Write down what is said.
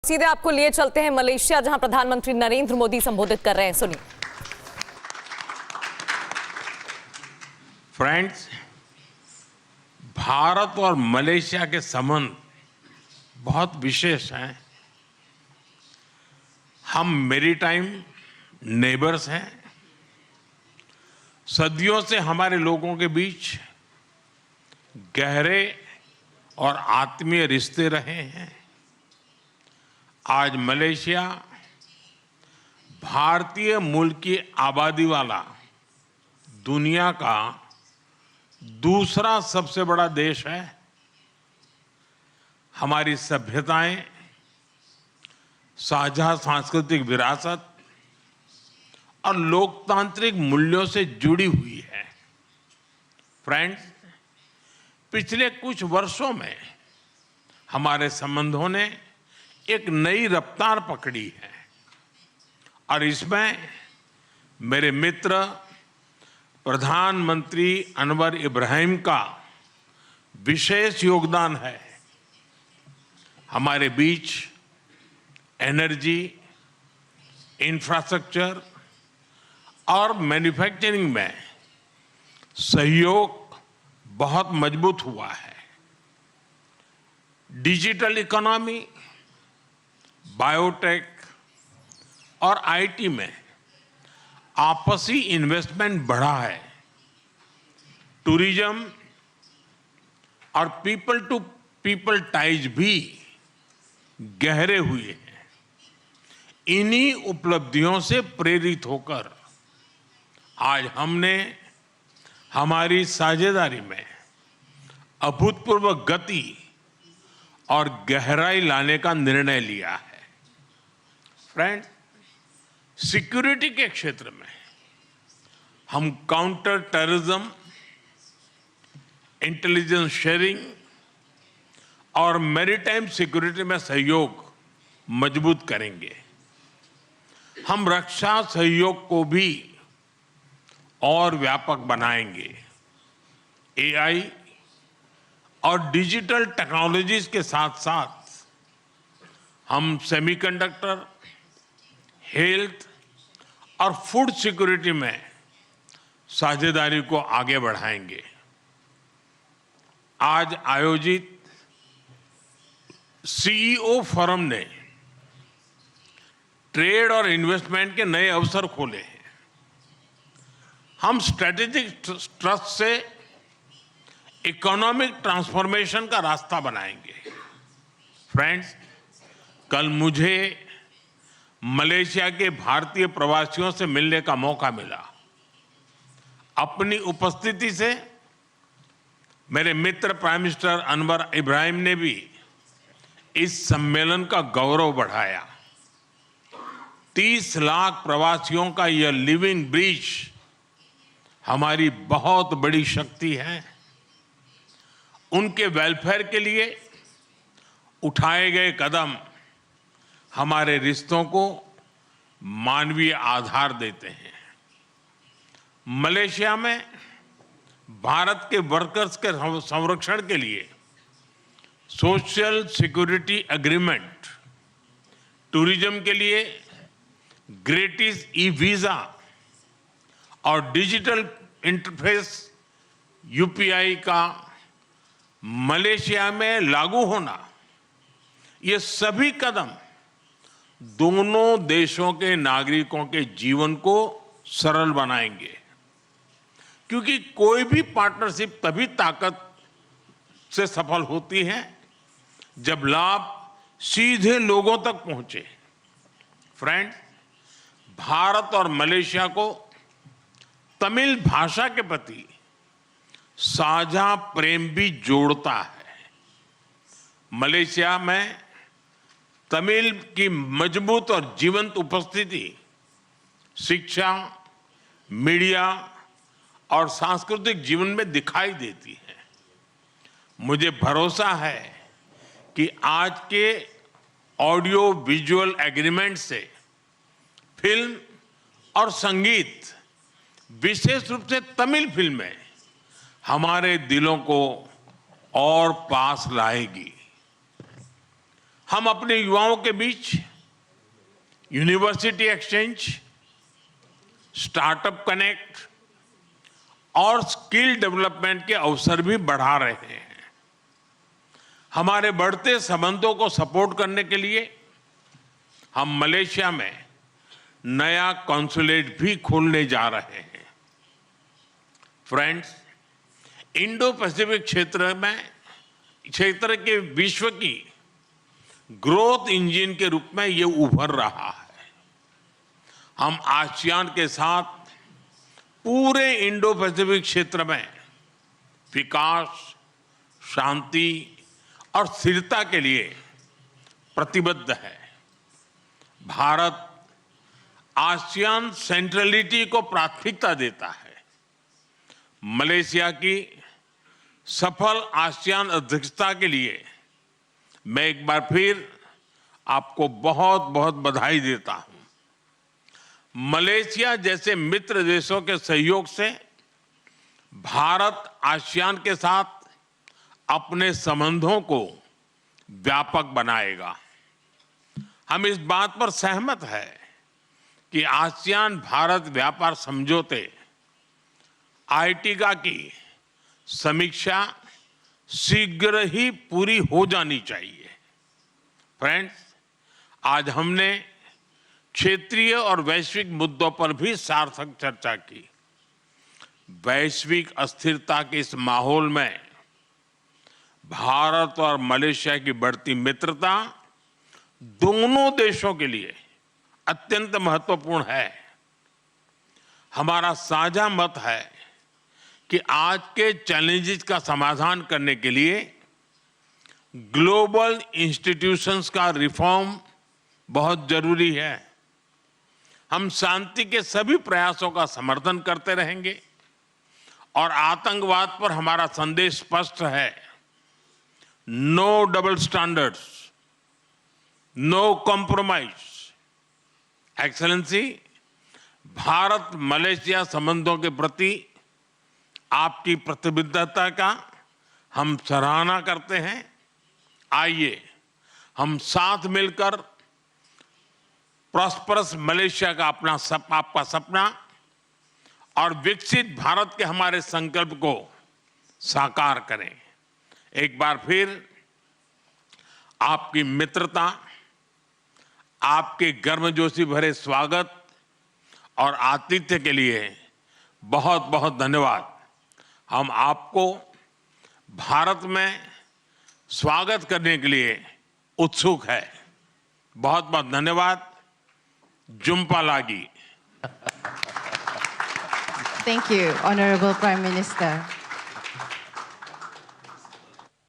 सीधे आपको लिए चलते हैं मलेशिया, जहां प्रधानमंत्री नरेंद्र मोदी संबोधित कर रहे हैं। सुनिए। फ्रेंड्स, भारत और मलेशिया के संबंध बहुत विशेष हैं। हम मैरीटाइम नेबर्स हैं। सदियों से हमारे लोगों के बीच गहरे और आत्मीय रिश्ते रहे हैं। आज मलेशिया भारतीय मूल की आबादी वाला दुनिया का दूसरा सबसे बड़ा देश है। हमारी सभ्यताएं, साझा सांस्कृतिक विरासत और लोकतांत्रिक मूल्यों से जुड़ी हुई है। फ्रेंड्स, पिछले कुछ वर्षों में हमारे संबंधों ने एक नई रफ्तार पकड़ी है और इसमें मेरे मित्र प्रधानमंत्री अनवर इब्राहिम का विशेष योगदान है। हमारे बीच एनर्जी, इंफ्रास्ट्रक्चर और मैन्युफैक्चरिंग में सहयोग बहुत मजबूत हुआ है। डिजिटल इकोनॉमी, बायोटेक और आईटी में आपसी इन्वेस्टमेंट बढ़ा है। टूरिज्म और पीपल टू पीपल टाइज भी गहरे हुए हैं। इन्हीं उपलब्धियों से प्रेरित होकर आज हमने हमारी साझेदारी में अभूतपूर्व गति और गहराई लाने का निर्णय लिया है। फ्रेंड्स, सिक्योरिटी के क्षेत्र में हम काउंटर टेररिज्म, इंटेलिजेंस शेयरिंग और मैरीटाइम सिक्योरिटी में सहयोग मजबूत करेंगे। हम रक्षा सहयोग को भी और व्यापक बनाएंगे। एआई और डिजिटल टेक्नोलॉजीज के साथ साथ हम सेमीकंडक्टर, हेल्थ और फूड सिक्योरिटी में साझेदारी को आगे बढ़ाएंगे। आज आयोजित सीईओ फोरम ने ट्रेड और इन्वेस्टमेंट के नए अवसर खोले हैं। हम स्ट्रेटेजिक ट्रस्ट से इकोनॉमिक ट्रांसफॉर्मेशन का रास्ता बनाएंगे। फ्रेंड्स, कल मुझे मलेशिया के भारतीय प्रवासियों से मिलने का मौका मिला। अपनी उपस्थिति से मेरे मित्र प्राइम मिनिस्टर अनवर इब्राहिम ने भी इस सम्मेलन का गौरव बढ़ाया। 30 लाख प्रवासियों का यह लिविंग ब्रिज हमारी बहुत बड़ी शक्ति है। उनके वेलफेयर के लिए उठाए गए कदम हमारे रिश्तों को मानवीय आधार देते हैं। मलेशिया में भारत के वर्कर्स के संरक्षण के लिए सोशल सिक्योरिटी एग्रीमेंट, टूरिज्म के लिए ग्रेटिस ई वीजा और डिजिटल इंटरफेस यूपीआई का मलेशिया में लागू होना, ये सभी कदम दोनों देशों के नागरिकों के जीवन को सरल बनाएंगे। क्योंकि कोई भी पार्टनरशिप तभी ताकत से सफल होती है जब लाभ सीधे लोगों तक पहुंचे। फ्रेंड्स, भारत और मलेशिया को तमिल भाषा के प्रति साझा प्रेम भी जोड़ता है। मलेशिया में तमिल की मजबूत और जीवंत उपस्थिति शिक्षा, मीडिया और सांस्कृतिक जीवन में दिखाई देती है। मुझे भरोसा है कि आज के ऑडियो विजुअल एग्रीमेंट से फिल्म और संगीत, विशेष रूप से तमिल फिल्में, हमारे दिलों को और पास लाएगी। हम अपने युवाओं के बीच यूनिवर्सिटी एक्सचेंज, स्टार्टअप कनेक्ट और स्किल डेवलपमेंट के अवसर भी बढ़ा रहे हैं। हमारे बढ़ते संबंधों को सपोर्ट करने के लिए हम मलेशिया में नया कॉन्सुलेट भी खोलने जा रहे हैं। फ्रेंड्स, इंडो पैसिफिक क्षेत्र के विश्व की ग्रोथ इंजन के रूप में ये उभर रहा है। हम आसियान के साथ पूरे इंडो पैसिफिक क्षेत्र में विकास, शांति और स्थिरता के लिए प्रतिबद्ध है। भारत आसियान सेंट्रलिटी को प्राथमिकता देता है। मलेशिया की सफल आसियान अध्यक्षता के लिए मैं एक बार फिर आपको बहुत बहुत बधाई देता हूं। मलेशिया जैसे मित्र देशों के सहयोग से भारत आसियान के साथ अपने संबंधों को व्यापक बनाएगा। हम इस बात पर सहमत है कि आसियान भारत व्यापार समझौते आईटीका की समीक्षा शीघ्र ही पूरी हो जानी चाहिए। फ्रेंड्स, आज हमने क्षेत्रीय और वैश्विक मुद्दों पर भी सार्थक चर्चा की। वैश्विक अस्थिरता के इस माहौल में भारत और मलेशिया की बढ़ती मित्रता दोनों देशों के लिए अत्यंत महत्वपूर्ण है। हमारा साझा मत है कि आज के चैलेंजेस का समाधान करने के लिए ग्लोबल इंस्टीट्यूशंस का रिफॉर्म बहुत जरूरी है। हम शांति के सभी प्रयासों का समर्थन करते रहेंगे और आतंकवाद पर हमारा संदेश स्पष्ट है। No double standards, no compromise. Excellency, Bharat Malaysia संबंधों के प्रति आपकी प्रतिबद्धता का हम सराहना करते हैं। आइए हम साथ मिलकर प्रॉस्परस मलेशिया का आपका सपना और विकसित भारत के हमारे संकल्प को साकार करें। एक बार फिर आपकी मित्रता, आपके गर्मजोशी भरे स्वागत और आतिथ्य के लिए बहुत बहुत धन्यवाद। हम आपको भारत में स्वागत करने के लिए उत्सुक है। बहुत बहुत धन्यवाद। जुम्पा लागी। Thank you, Honorable Prime Minister.